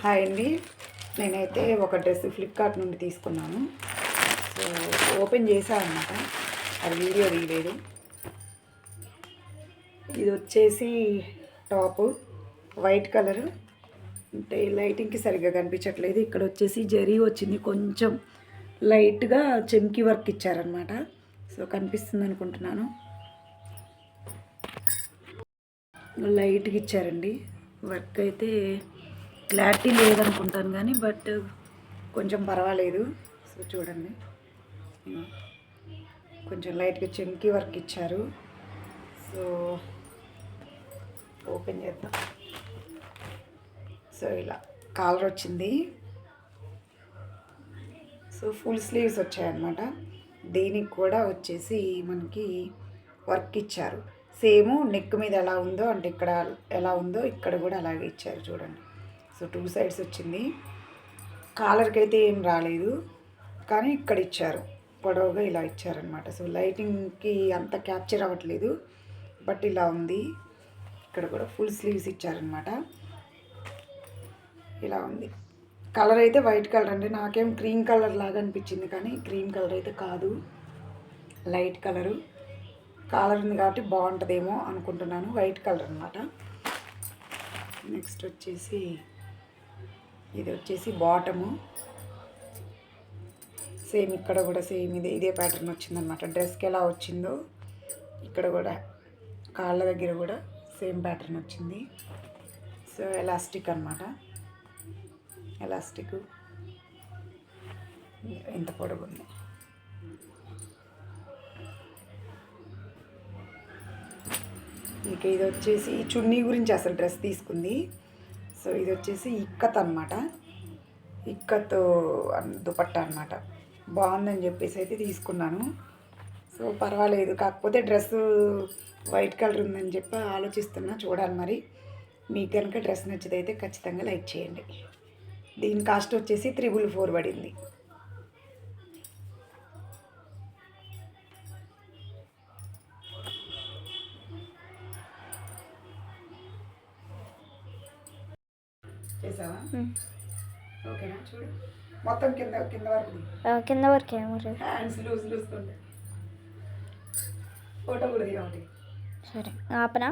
Hi అండి, నేనైతే ఒక డ్రెస్ ఫ్లిప్కార్ట్ నుండి తీసుకున్నాను. సో ఓపెన్ చేశాను అనమాట, అది వీడియో తీయలేదు. ఇది వచ్చేసి టాపు వైట్ కలర్, అంటే లైటింగ్కి సరిగ్గా కనిపించట్లేదు. ఇక్కడ వచ్చేసి జరీ వచ్చింది, కొంచెం లైట్గా చెమ్కి వర్క్ ఇచ్చారనమాట. సో కనిపిస్తుంది అనుకుంటున్నాను, లైట్గా ఇచ్చారండి. వర్క్ అయితే క్లారిటీ లేదనుకుంటాను కానీ బట్ కొంచెం పర్వాలేదు. సో చూడండి, కొంచెం లైట్గా చెంకి వర్క్ ఇచ్చారు. సో ఓపెన్ చేద్దాం. సో ఇలా కాలర్ వచ్చింది. సో ఫుల్ స్లీవ్స్ వచ్చాయన్నమాట. దీనికి కూడా వచ్చేసి మనకి వర్క్ ఇచ్చారు. సేమ్ నెక్ మీద ఎలా ఉందో, అంటే ఇక్కడ ఎలా ఉందో ఇక్కడ కూడా అలాగే ఇచ్చారు చూడండి. సో 2 సైడ్స్ వచ్చింది. కాలర్కి అయితే ఏం రాలేదు, కానీ ఇక్కడ ఇచ్చారు, పొడవుగా ఇలా ఇచ్చారనమాట. సో లైటింగ్కి అంత క్యాప్చర్ అవ్వట్లేదు, బట్ ఇలా ఉంది. ఇక్కడ కూడా ఫుల్ స్లీవ్స్ ఇచ్చారనమాట. ఇలా ఉంది. కలర్ అయితే వైట్ కలర్ అండి. నాకేం క్రీమ్ కలర్ లాగా అనిపించింది, కానీ క్రీమ్ కలర్ అయితే కాదు, లైట్ కలరు. కాలర్ ఉంది కాబట్టి బాగుంటుందేమో అనుకుంటున్నాను. వైట్ కలర్ అనమాట. నెక్స్ట్ వచ్చేసి ఇది వచ్చేసి బాటము. సేమ్ ఇక్కడ కూడా సేమ్ ఇదే ప్యాటర్న్ వచ్చిందనమాట. డ్రెస్కి ఎలా వచ్చిందో ఇక్కడ కూడా కాళ్ళ దగ్గర కూడా సేమ్ ప్యాటర్న్ వచ్చింది. సో ఎలాస్టిక్ అనమాట. ఎలాస్టిక్ ఎంత పొడవు ఉంది. ఇక ఇది వచ్చేసి చున్నీ గురించి అసలు డ్రెస్ తీసుకుంది. సో ఇది వచ్చేసి ఇక్కత్ అనమాట, ఇక్కత్ దుపట్టా అనమాట. బాగుందని చెప్పేసి అయితే తీసుకున్నాను. సో పర్వాలేదు, కాకపోతే డ్రెస్ వైట్ కలర్ ఉందని చెప్పి ఆలోచిస్తున్నా, చూడాలి మరి. మీకు కనుక డ్రెస్ నచ్చితే అయితే ఖచ్చితంగా లైక్ చేయండి. దీని కాస్ట్ వచ్చేసి 444 పడింది. చేసావా? ఓకేనా? చూడు, మొత్తం కింద వరకు హ్యాండ్స్ లూజ్ లూజ్. ఫోటో కూడా తీయాలి. సరే, ఆపనా?